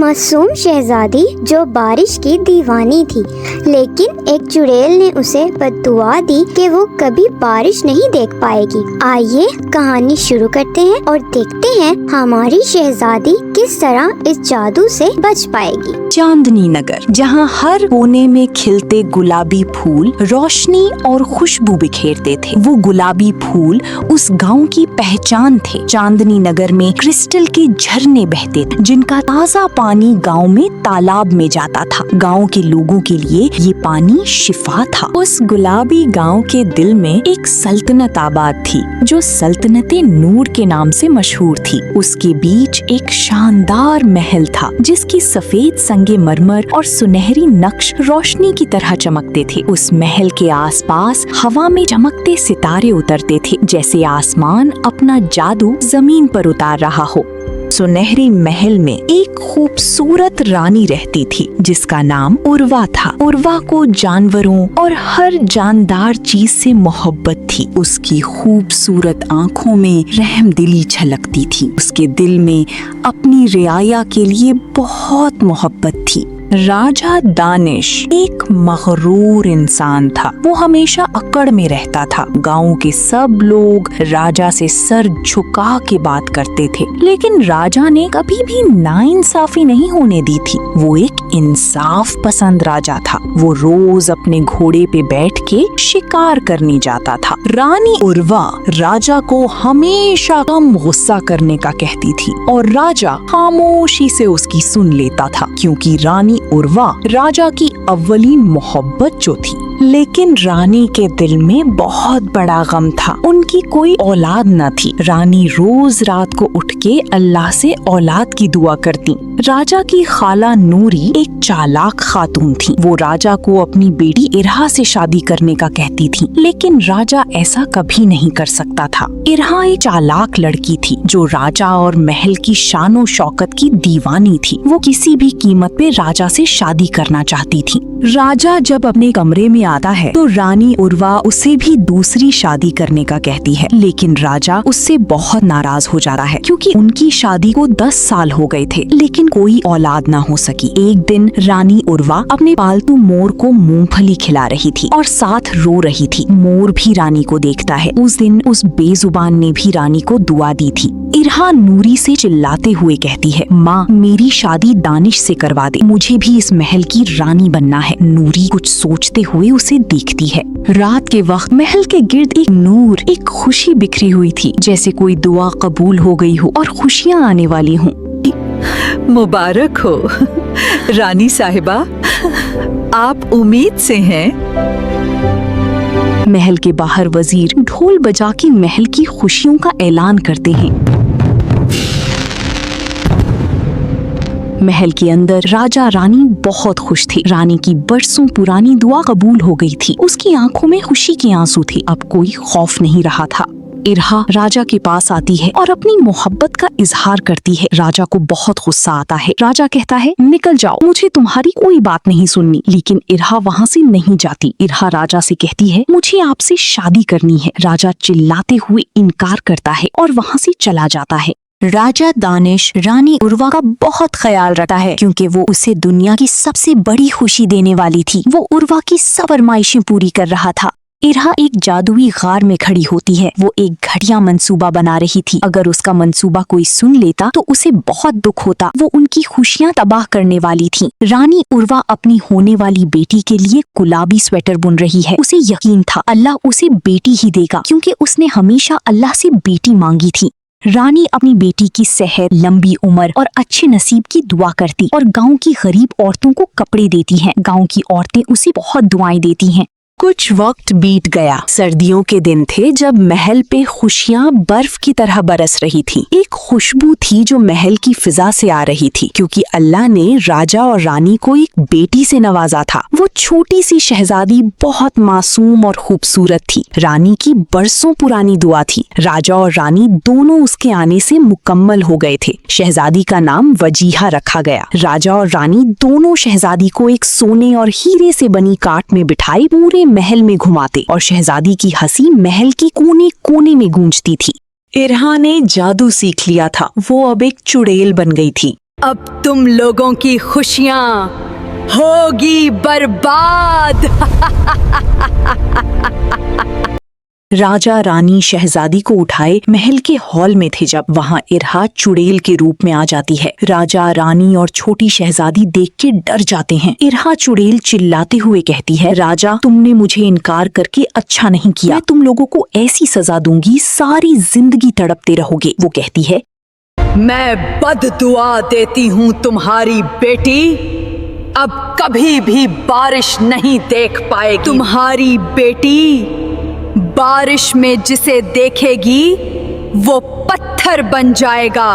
मासूम शहजादी जो बारिश की दीवानी थी, लेकिन एक चुड़ैल ने उसे बद्दुआ दी कि वो कभी बारिश नहीं देख पाएगी। आइए कहानी शुरू करते हैं और देखते हैं हमारी शहजादी किस तरह इस जादू से बच पाएगी। चांदनी नगर, जहाँ हर कोने में खिलते गुलाबी फूल रोशनी और खुशबू बिखेरते थे। वो गुलाबी फूल उस गांव की पहचान थे। चांदनी नगर में क्रिस्टल के झरने बहते थे, जिनका ताज़ा पानी गांव में तालाब में जाता था। गांव के लोगों के लिए ये पानी शिफा था। उस गुलाबी गांव के दिल में एक सल्तनत आबाद थी, जो सल्तनते नूर के नाम से मशहूर थी। उसके बीच एक शानदार महल था, जिसकी सफेद संगमरमर और सुनहरी नक्श रोशनी की तरह चमकते थे। उस महल के आसपास हवा में चमकते सितारे उतरते थे, जैसे आसमान अपना जादू जमीन पर उतार रहा हो। सुनहरी महल में एक खूबसूरत रानी रहती थी, जिसका नाम उर्वा था। उर्वा को जानवरों और हर जानदार चीज से मोहब्बत थी। उसकी खूबसूरत आंखों में रहमदिली छलकती थी। उसके दिल में अपनी रियाया के लिए बहुत मोहब्बत थी। राजा दानिश एक मगरूर इंसान था। वो हमेशा अकड़ में रहता था। गांव के सब लोग राजा से सर झुका के बात करते थे, लेकिन राजा ने कभी भी नाइंसाफी नहीं होने दी थी। वो एक इंसाफ पसंद राजा था। वो रोज अपने घोड़े पे बैठ के शिकार करने जाता था। रानी उर्वा राजा को हमेशा कम गुस्सा करने का कहती थी, और राजा खामोशी से उसकी सुन लेता था, क्योंकि रानी उर्वा राजा की अव्वलीन मोहब्बत जो थी। लेकिन रानी के दिल में बहुत बड़ा गम था। उनकी कोई औलाद न थी। रानी रोज रात को उठ के अल्लाह से औलाद की दुआ करती। राजा की खाला नूरी एक चालाक खातून थी। वो राजा को अपनी बेटी इरहा से शादी करने का कहती थी, लेकिन राजा ऐसा कभी नहीं कर सकता था। इरहा एक चालाक लड़की थी, जो राजा और महल की शानो शौकत की दीवानी थी। वो किसी भी कीमत पे राजा से शादी करना चाहती थी। राजा जब अपने कमरे में आता है तो रानी उर्वा उसे भी दूसरी शादी करने का कहती है, लेकिन राजा उससे बहुत नाराज हो जाता है, क्योंकि उनकी शादी को 10 साल हो गए थे, लेकिन कोई औलाद ना हो सकी। एक दिन रानी उर्वा अपने पालतू मोर को मूंगफली खिला रही थी और साथ रो रही थी। मोर भी रानी को देखता है। उस दिन उस बेजुबान ने भी रानी को दुआ दी थी। इरहा नूरी से चिल्लाते हुए कहती है, माँ, मेरी शादी दानिश से करवा दे। मुझे भी इस महल की रानी बनना है। नूरी कुछ सोचते हुए उसे देखती है। रात के वक्त महल के गिर्द एक नूर, एक खुशी बिखरी हुई थी, जैसे कोई दुआ कबूल हो गई हो और खुशियाँ आने वाली हों। मुबारक हो रानी साहिबा, आप उम्मीद से हैं। महल के बाहर वजीर ढोल बजा के महल की खुशियों का ऐलान करते हैं। महल के अंदर राजा रानी बहुत खुश थे। रानी की बरसों पुरानी दुआ कबूल हो गई थी। उसकी आंखों में खुशी के आंसू थे। अब कोई खौफ नहीं रहा था। इरहा राजा के पास आती है और अपनी मोहब्बत का इजहार करती है। राजा को बहुत गुस्सा आता है। राजा कहता है, निकल जाओ, मुझे तुम्हारी कोई बात नहीं सुननी। लेकिन इरहा वहाँ से नहीं जाती। इरहा राजा से कहती है, मुझे आपसे शादी करनी है। राजा चिल्लाते हुए इनकार करता है और वहाँ से चला जाता है। राजा दानिश रानी उर्वा का बहुत ख्याल रखता है, क्योंकि वो उसे दुनिया की सबसे बड़ी खुशी देने वाली थी। वो उर्वा की सब फरमाइशें पूरी कर रहा था। इरहा एक जादुई गार में खड़ी होती है। वो एक घटिया मंसूबा बना रही थी। अगर उसका मंसूबा कोई सुन लेता तो उसे बहुत दुख होता। वो उनकी खुशियां तबाह करने वाली थी। रानी उर्वा अपनी होने वाली बेटी के लिए गुलाबी स्वेटर बुन रही है। उसे यकीन था अल्लाह उसे बेटी ही देगा, क्योंकि उसने हमेशा अल्लाह से बेटी मांगी थी। रानी अपनी बेटी की सेहत, लंबी उम्र और अच्छे नसीब की दुआ करती और गांव की गरीब औरतों को कपड़े देती हैं। गांव की औरतें उसे बहुत दुआएं देती हैं। कुछ वक्त बीत गया। सर्दियों के दिन थे, जब महल पे खुशियां बर्फ की तरह बरस रही थी। एक खुशबू थी जो महल की फिजा से आ रही थी, क्योंकि अल्लाह ने राजा और रानी को एक बेटी से नवाजा था। वो छोटी सी शहजादी बहुत मासूम और खूबसूरत थी। रानी की बरसों पुरानी दुआ थी। राजा और रानी दोनों उसके आने से मुकम्मल हो गए थे। शहजादी का नाम वजीहा रखा गया। राजा और रानी दोनों शहजादी को एक सोने और हीरे से बनी काट में बिठाई पूरे महल में घुमाते और शहजादी की हंसी महल की कोने कोने में गूंजती थी। इरहा ने जादू सीख लिया था। वो अब एक चुड़ैल बन गई थी। अब तुम लोगों की खुशियां होगी बर्बाद। राजा रानी शहजादी को उठाए महल के हॉल में थे जब वहाँ इरहा चुड़ैल के रूप में आ जाती है। राजा रानी और छोटी शहजादी देख के डर जाते हैं। इरहा चुड़ैल चिल्लाते हुए कहती है, राजा तुमने मुझे इनकार करके अच्छा नहीं किया, मैं तुम लोगों को ऐसी सजा दूंगी सारी जिंदगी तड़पते रहोगे। वो कहती है, मैं बददुआ देती हूँ तुम्हारी बेटी अब कभी भी बारिश नहीं देख पाएगी। तुम्हारी बेटी बारिश में जिसे देखेगी वो पत्थर बन जाएगा।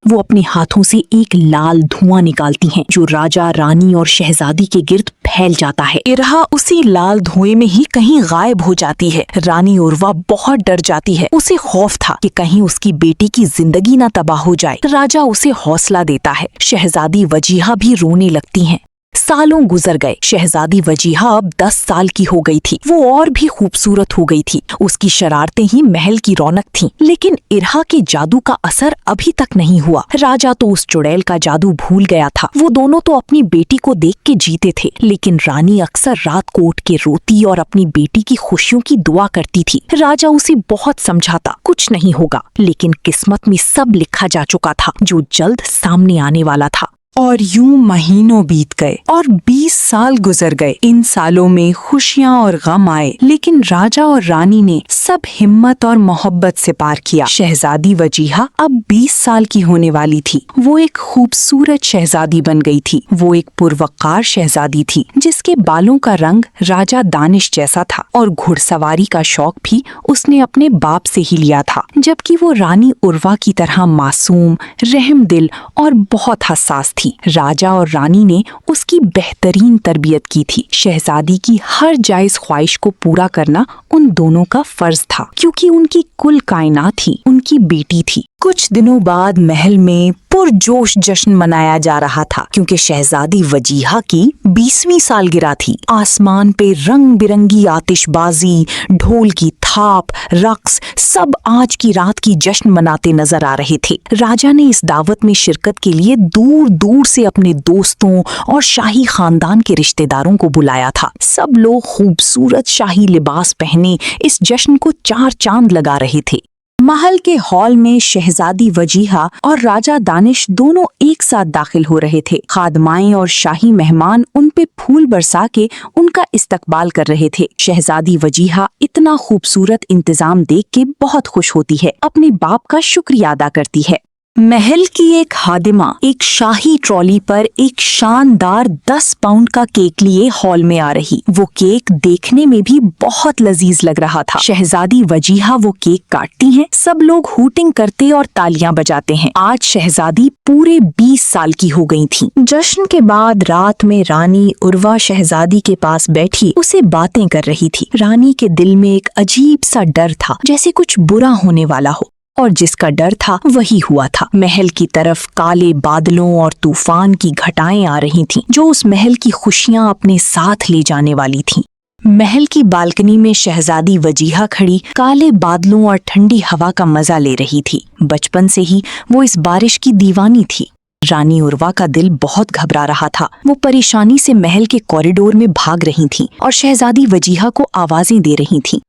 वो अपने हाथों से एक लाल धुआं निकालती हैं जो राजा रानी और शहजादी के गिर्द फैल जाता है। इरहा उसी लाल धुएं में ही कहीं गायब हो जाती है। रानी उर्वा बहुत डर जाती है। उसे खौफ था कि कहीं उसकी बेटी की जिंदगी ना तबाह हो जाए। राजा उसे हौसला देता है। शहजादी वजीहा भी रोने लगती हैं। सालों गुजर गए। शहजादी वजीहा अब 10 साल की हो गई थी। वो और भी खूबसूरत हो गई थी। उसकी शरारतें ही महल की रौनक थीं। लेकिन इरहा के जादू का असर अभी तक नहीं हुआ। राजा तो उस चुड़ैल का जादू भूल गया था। वो दोनों तो अपनी बेटी को देख के जीते थे, लेकिन रानी अक्सर रात को उठ के रोती और अपनी बेटी की खुशियों की दुआ करती थी। राजा उसे बहुत समझाता, कुछ नहीं होगा, लेकिन किस्मत में सब लिखा जा चुका था जो जल्द सामने आने वाला था। और यूं महीनों बीत गए और 20 साल गुजर गए। इन सालों में खुशियां और गम आए, लेकिन राजा और रानी ने सब हिम्मत और मोहब्बत से पार किया। शहजादी वजीहा अब 20 साल की होने वाली थी। वो एक खूबसूरत शहजादी बन गई थी। वो एक पुरवकार शहजादी थी जिसके बालों का रंग राजा दानिश जैसा था और घुड़सवारी का शौक भी उसने अपने बाप से ही लिया था। जबकि वो रानी उर्वा की तरह मासूम, रहमदिल और बहुत हसास थी। राजा और रानी ने उसकी बेहतरीन तरबियत की थी। शहजादी की हर जायज ख्वाहिश को पूरा करना उन दोनों का फर्ज था, क्योंकि उनकी कुल कायनात ही उनकी बेटी थी। कुछ दिनों बाद महल में पुरजोश जश्न मनाया जा रहा था, क्योंकि शहजादी वजीहा की 20वीं सालगिरह थी। आसमान पे रंग बिरंगी आतिशबाजी, ढोल की थाप, रक्स सब आज की रात की जश्न मनाते नजर आ रहे थे। राजा ने इस दावत में शिरकत के लिए दूर दूर से अपने दोस्तों और शाही खानदान के रिश्तेदारों को बुलाया था। सब लोग खूबसूरत शाही लिबास पहने इस जश्न को चार चांद लगा रहे थे। महल के हॉल में शहजादी वजीहा और राजा दानिश दोनों एक साथ दाखिल हो रहे थे। खादमाएं और शाही मेहमान उन पे फूल बरसा के उनका इस्तकबाल कर रहे थे। शहजादी वजीहा इतना खूबसूरत इंतजाम देख के बहुत खुश होती है, अपने बाप का शुक्रिया अदा करती है। महल की एक खादिमा एक शाही ट्रॉली पर एक शानदार 10 पाउंड का केक लिए हॉल में आ रही। वो केक देखने में भी बहुत लजीज लग रहा था। शहजादी वजीहा वो केक काटती हैं। सब लोग हूटिंग करते और तालियां बजाते हैं। आज शहजादी पूरे 20 साल की हो गई थी। जश्न के बाद रात में रानी उर्वा शहजादी के पास बैठी उसे बातें कर रही थी। रानी के दिल में एक अजीब सा डर था, जैसे कुछ बुरा होने वाला हो, और जिसका डर था वही हुआ था। महल की तरफ काले बादलों और तूफान की घटाएं आ रही थीं, जो उस महल की खुशियां अपने साथ ले जाने वाली थीं। महल की बालकनी में शहजादी वजीहा खड़ी काले बादलों और ठंडी हवा का मजा ले रही थी। बचपन से ही वो इस बारिश की दीवानी थी। रानी उर्वा का दिल बहुत घबरा रहा था। वो परेशानी से महल के कॉरिडोर में भाग रही थीं और शहजादी वजीहा को आवाजें दे रही थीं।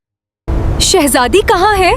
शहजादी कहाँ है?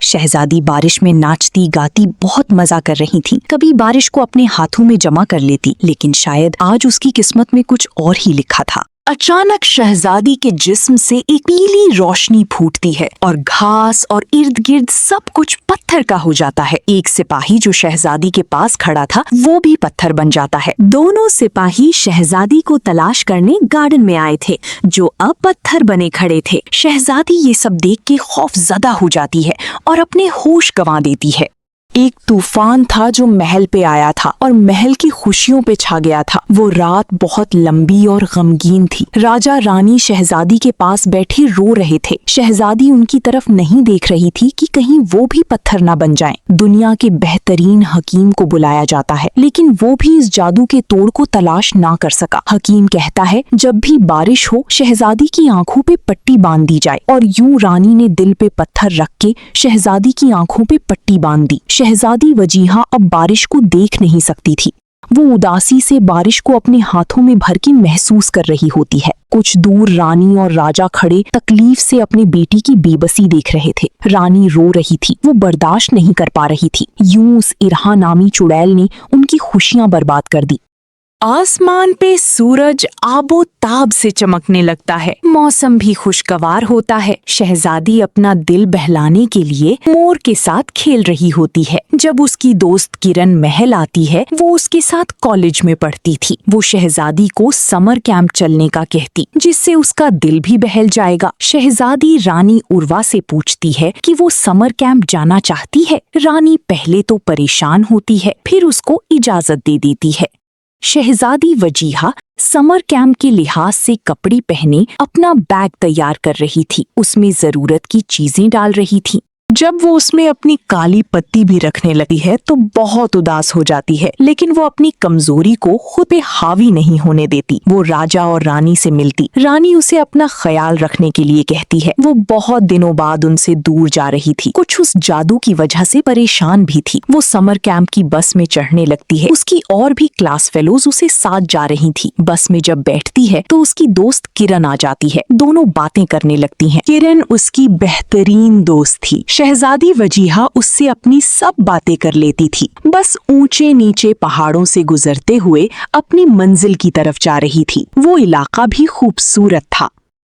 शहजादी बारिश में नाचती गाती बहुत मजा कर रही थी। कभी बारिश को अपने हाथों में जमा कर लेती, लेकिन शायद आज उसकी किस्मत में कुछ और ही लिखा था। अचानक शहजादी के जिस्म से एक पीली रोशनी फूटती है और घास और इर्द गिर्द सब कुछ पत्थर का हो जाता है। एक सिपाही जो शहजादी के पास खड़ा था वो भी पत्थर बन जाता है। दोनों सिपाही शहजादी को तलाश करने गार्डन में आए थे, जो अब पत्थर बने खड़े थे। शहजादी ये सब देख के खौफजदा हो जाती है और अपने होश गंवा देती है। एक तूफान था जो महल पे आया था और महल की खुशियों पे छा गया था। वो रात बहुत लंबी और गमगीन थी। राजा रानी शहजादी के पास बैठे रो रहे थे। शहजादी उनकी तरफ नहीं देख रही थी कि कहीं वो भी पत्थर ना बन जाएं। दुनिया के बेहतरीन हकीम को बुलाया जाता है, लेकिन वो भी इस जादू के तोड़ को तलाश ना कर सका। हकीम कहता है, जब भी बारिश हो शहजादी की आंखों पे पट्टी बांध दी जाए। और यूं रानी ने दिल पे पत्थर रख के शहजादी की आंखों पे पट्टी बांध दी। शहजादी वजीहा अब बारिश को देख नहीं सकती थी। वो उदासी से बारिश को अपने हाथों में भर के महसूस कर रही होती है। कुछ दूर रानी और राजा खड़े तकलीफ से अपनी बेटी की बेबसी देख रहे थे। रानी रो रही थी, वो बर्दाश्त नहीं कर पा रही थी। यूं उस इरहा नामी चुड़ैल ने उनकी खुशियां बर्बाद कर दी। आसमान पे सूरज आबो ताब से चमकने लगता है। मौसम भी खुशगवार होता है। शहजादी अपना दिल बहलाने के लिए मोर के साथ खेल रही होती है। जब उसकी दोस्त किरण महल आती है, वो उसके साथ कॉलेज में पढ़ती थी। वो शहजादी को समर कैंप चलने का कहती, जिससे उसका दिल भी बहल जाएगा। शहजादी रानी उर्वा से पूछती है कि वो समर कैंप जाना चाहती है। रानी पहले तो परेशान होती है, फिर उसको इजाजत दे देती है। शहजादी वजीहा समर कैंप के लिहाज से कपड़े पहने अपना बैग तैयार कर रही थी। उसमें जरूरत की चीजें डाल रही थी। जब वो उसमें अपनी काली पत्ती भी रखने लगती है तो बहुत उदास हो जाती है, लेकिन वो अपनी कमजोरी को खुद पे हावी नहीं होने देती। वो राजा और रानी से मिलती। रानी उसे अपना ख्याल रखने के लिए कहती है। वो बहुत दिनों बाद उनसे दूर जा रही थी। कुछ उस जादू की वजह से परेशान भी थी। वो समर कैंप की बस में चढ़ने लगती है। उसकी और भी क्लास फेलोज उसे साथ जा रही थी। बस में जब बैठती है तो उसकी दोस्त किरण आ जाती है। दोनों बातें करने लगती हैं। किरण उसकी बेहतरीन दोस्त थी। शहजादी वजीहा उससे अपनी सब बातें कर लेती थी। बस ऊंचे नीचे पहाड़ों से गुजरते हुए अपनी मंजिल की तरफ जा रही थी। वो इलाका भी खूबसूरत था।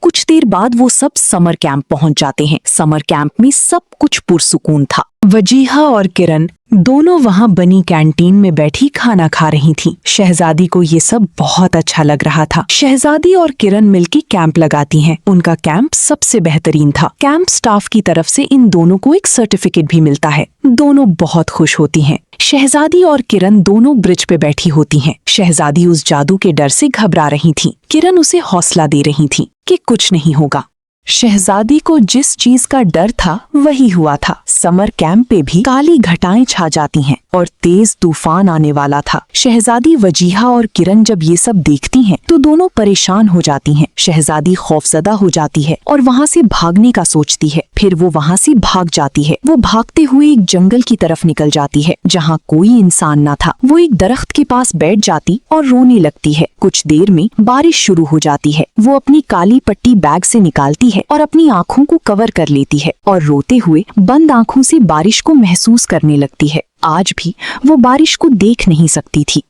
कुछ देर बाद वो सब समर कैंप पहुंच जाते हैं। समर कैंप में सब कुछ पुरसुकून था। वजीहा और किरण दोनों वहां बनी कैंटीन में बैठी खाना खा रही थीं। शहजादी को ये सब बहुत अच्छा लग रहा था। शहजादी और किरण मिलके कैंप लगाती हैं। उनका कैंप सबसे बेहतरीन था। कैंप स्टाफ की तरफ से इन दोनों को एक सर्टिफिकेट भी मिलता है। दोनों बहुत खुश होती हैं। शहजादी और किरण दोनों ब्रिज पे बैठी होती हैं। शहजादी उस जादू के डर से घबरा रही थी। किरण उसे हौसला दे रही थी कि कुछ नहीं होगा। शहजादी को जिस चीज का डर था वही हुआ था। समर कैंप पे भी काली घटाएं छा जाती हैं और तेज तूफान आने वाला था। शहजादी वजीहा और किरण जब ये सब देखती हैं तो दोनों परेशान हो जाती हैं। शहजादी खौफजदा हो जाती है और वहाँ से भागने का सोचती है। फिर वो वहाँ से भाग जाती है। वो भागते हुए एक जंगल की तरफ निकल जाती है जहाँ कोई इंसान न था। वो एक दरख्त के पास बैठ जाती और रोने लगती है। कुछ देर में बारिश शुरू हो जाती है। वो अपनी काली पट्टी बैग से निकालती है और अपनी आँखों को कवर कर लेती है और रोते हुए बंद आँखों से बारिश को महसूस करने लगती है। आज भी वो बारिश को देख नहीं सकती थी।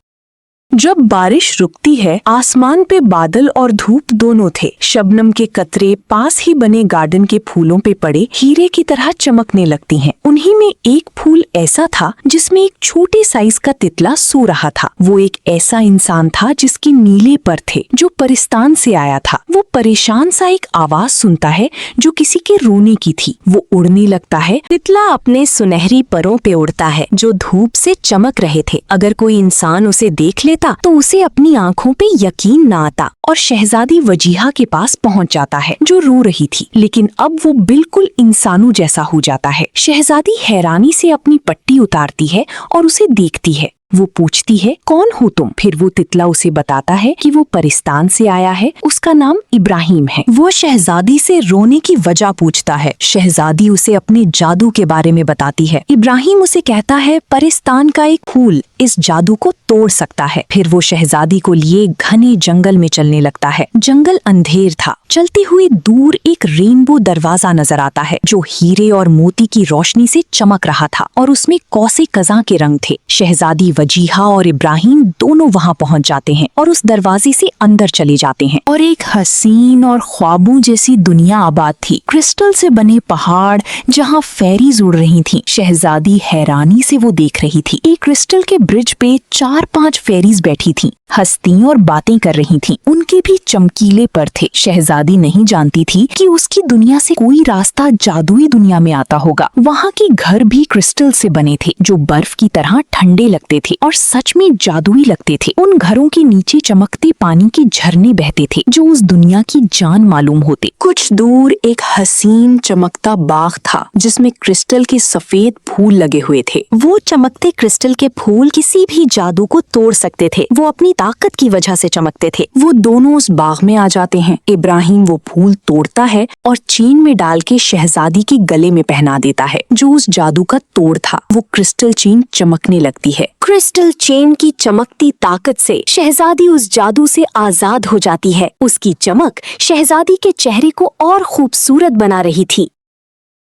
जब बारिश रुकती है, आसमान पे बादल और धूप दोनों थे। शबनम के कतरे पास ही बने गार्डन के फूलों पे पड़े हीरे की तरह चमकने लगती हैं। उन्हीं में एक फूल ऐसा था जिसमें एक छोटे साइज का तितला सो रहा था। वो एक ऐसा इंसान था जिसके नीले पर थे, जो परिस्तान से आया था। वो परेशान सा एक आवाज सुनता है जो किसी के रोने की थी। वो उड़ने लगता है। तितला अपने सुनहरी परों पे उड़ता है जो धूप से चमक रहे थे। अगर कोई इंसान उसे देख लेता तो उसे अपनी आंखों पे यकीन न आता और शहजादी वजीहा के पास पहुंच जाता है जो रो रही थी। लेकिन अब वो बिल्कुल इंसानों जैसा हो जाता है। शहजादी हैरानी से अपनी पट्टी उतारती है और उसे देखती है। वो पूछती है, कौन हो तुम? फिर वो तितला उसे बताता है कि वो परिस्तान से आया है। उसका नाम इब्राहिम है। वो शहजादी से रोने की वजह पूछता है। शहजादी उसे अपने जादू के बारे में बताती है। इब्राहिम उसे कहता है, परिस्तान का एक फूल इस जादू को तोड़ सकता है। फिर वो शहजादी को लिए घने जंगल में चलने लगता है। जंगल अंधेर था। चलते हुए दूर एक रेनबो दरवाजा नजर आता है जो हीरे और मोती की रोशनी से चमक रहा था और उसमें कौसे कज़ां के रंग थे। शहजादी वजीहा और इब्राहिम दोनों वहाँ पहुँच जाते हैं और उस दरवाजे से अंदर चले जाते हैं और एक हसीन और ख्वाबों जैसी दुनिया आबाद थी। क्रिस्टल से बने पहाड़ जहाँ फेरीज उड़ रही थीं। शहजादी हैरानी से वो देख रही थी। एक क्रिस्टल के ब्रिज पे 4-5 फेरीज बैठी थीं, हंसती और बातें कर रही थीं। उनके भी चमकीले पर थे। शहजादी नहीं जानती थी कि उसकी दुनिया से कोई रास्ता जादुई दुनिया में आता होगा। वहाँ के घर भी क्रिस्टल से बने थे जो बर्फ की तरह ठंडे लगते थे और सच में जादुई लगते थे। उन घरों के नीचे चमकते पानी के झरने बहते थे जो उस दुनिया की जान मालूम होते। कुछ दूर एक हसीन चमकता बाग था जिसमें क्रिस्टल के सफेद फूल लगे हुए थे। वो चमकते क्रिस्टल के फूल किसी भी जादू को तोड़ सकते थे। वो अपनी ताकत की वजह से चमकते थे। वो दोनों उस बाग में आ जाते हैं। इब्राहिम वो फूल तोड़ता है और चेन में डाल के शहजादी के गले में पहना देता है जो उस जादू का तोड़ था। वो क्रिस्टल चेन चमकने लगती है। क्रिस्टल चेन की चमकती ताकत से शहजादी उस जादू से आजाद हो जाती है। उसकी चमक शहजादी के चेहरे को और खूबसूरत बना रही थी।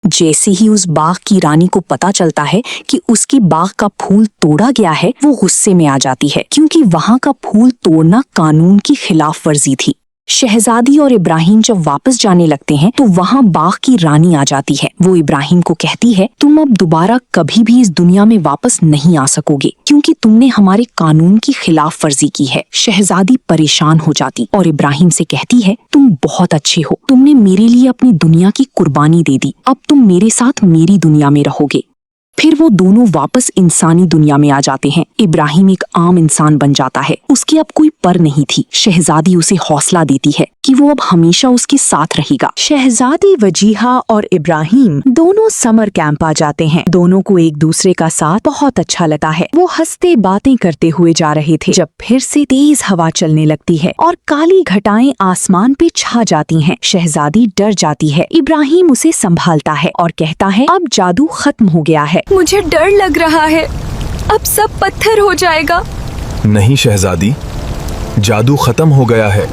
जैसे ही उस बाग की रानी को पता चलता है कि उसकी बाग का फूल तोड़ा गया है, वो गुस्से में आ जाती है क्योंकि वहाँ का फूल तोड़ना कानून की खिलाफ वर्जी थी। शहजादी और इब्राहिम जब वापस जाने लगते हैं तो वहाँ बाग की रानी आ जाती है। वो इब्राहिम को कहती है, तुम अब दोबारा कभी भी इस दुनिया में वापस नहीं आ सकोगे क्योंकि तुमने हमारे कानून की खिलाफ वर्जी की है। शहजादी परेशान हो जाती और इब्राहिम से कहती है, तुम बहुत अच्छे हो, तुमने मेरे लिए अपनी दुनिया की कुर्बानी दे दी, अब तुम मेरे साथ मेरी दुनिया में रहोगे। फिर वो दोनों वापस इंसानी दुनिया में आ जाते हैं। इब्राहिम एक आम इंसान बन जाता है। उसकी अब कोई पर नहीं थी। शहजादी उसे हौसला देती है कि वो अब हमेशा उसके साथ रहेगा। शहजादी वजीहा और इब्राहिम दोनों समर कैंप आ जाते हैं। दोनों को एक दूसरे का साथ बहुत अच्छा लगता है। वो हंसते बातें करते हुए जा रहे थे जब फिर से तेज हवा चलने लगती है और काली घटाएं आसमान पे छा जाती हैं। शहजादी डर जाती है। इब्राहिम उसे संभालता है और कहता है, अब जादू खत्म हो गया है। मुझे डर लग रहा है, अब सब पत्थर हो जाएगा। नहीं शहजादी, जादू खत्म हो गया है।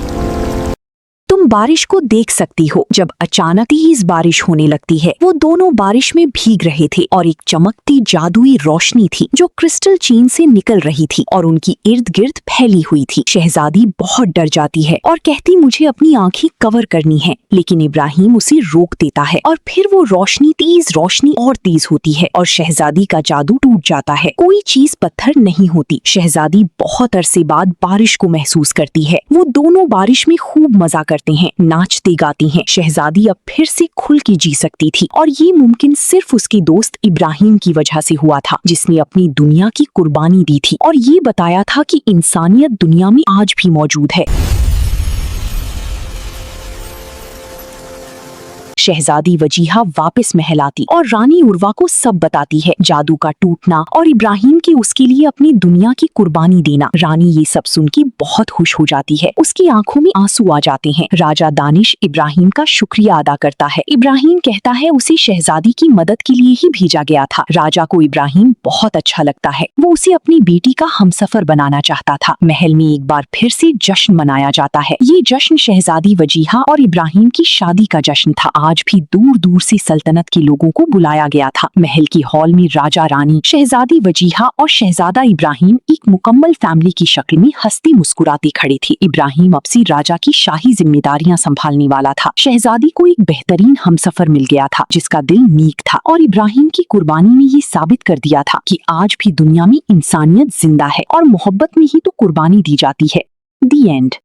तुम बारिश को देख सकती हो। जब अचानक तेज बारिश होने लगती है। वो दोनों बारिश में भीग रहे थे और एक चमकती जादुई रोशनी थी जो क्रिस्टल चेन से निकल रही थी और उनकी इर्द गिर्द फैली हुई थी। शहजादी बहुत डर जाती है और कहती, मुझे अपनी आंखें कवर करनी है, लेकिन इब्राहिम उसे रोक देता है और फिर वो रोशनी और तेज होती है और शहजादी का जादू टूट जाता है। कोई चीज पत्थर नहीं होती। शहजादी बहुत अरसे बाद बारिश को महसूस करती है। वो दोनों बारिश में खूब मजा करते हैं, नाचते गाती हैं। शहजादी अब फिर से खुल के जी सकती थी और ये मुमकिन सिर्फ उसके दोस्त इब्राहिम की वजह से हुआ था जिसने अपनी दुनिया की कुर्बानी दी थी और ये बताया था कि इंसानियत दुनिया में आज भी मौजूद है। शहजादी वजीहा वापस महल आती और रानी उर्वा को सब बताती है, जादू का टूटना और इब्राहिम की उसके लिए अपनी दुनिया की कुर्बानी देना। रानी ये सब सुन के बहुत खुश हो जाती है। उसकी आंखों में आंसू आ जाते हैं। राजा दानिश इब्राहिम का शुक्रिया अदा करता है। इब्राहिम कहता है उसे शहजादी की मदद के लिए ही भेजा गया था। राजा को इब्राहिम बहुत अच्छा लगता है। वो उसे अपनी बेटी का हमसफर बनाना चाहता था। महल में एक बार फिर से जश्न मनाया जाता है। ये जश्न शहजादी वजीहा और इब्राहिम की शादी का जश्न था। आज भी दूर दूर से सल्तनत के लोगों को बुलाया गया था। महल की हॉल में राजा रानी, शहजादी वजीहा और शहजादा इब्राहिम एक मुकम्मल फैमिली की शक्ल में हंसते मुस्कुराते खड़े थे। इब्राहिम अब से राजा की शाही जिम्मेदारियां संभालने वाला था। शहजादी को एक बेहतरीन हमसफर मिल गया था जिसका दिल नेक था और इब्राहिम की कुर्बानी ने ये साबित कर दिया था कि आज भी दुनिया में इंसानियत जिंदा है और मोहब्बत में ही तो कुर्बानी दी जाती है। दी एंड।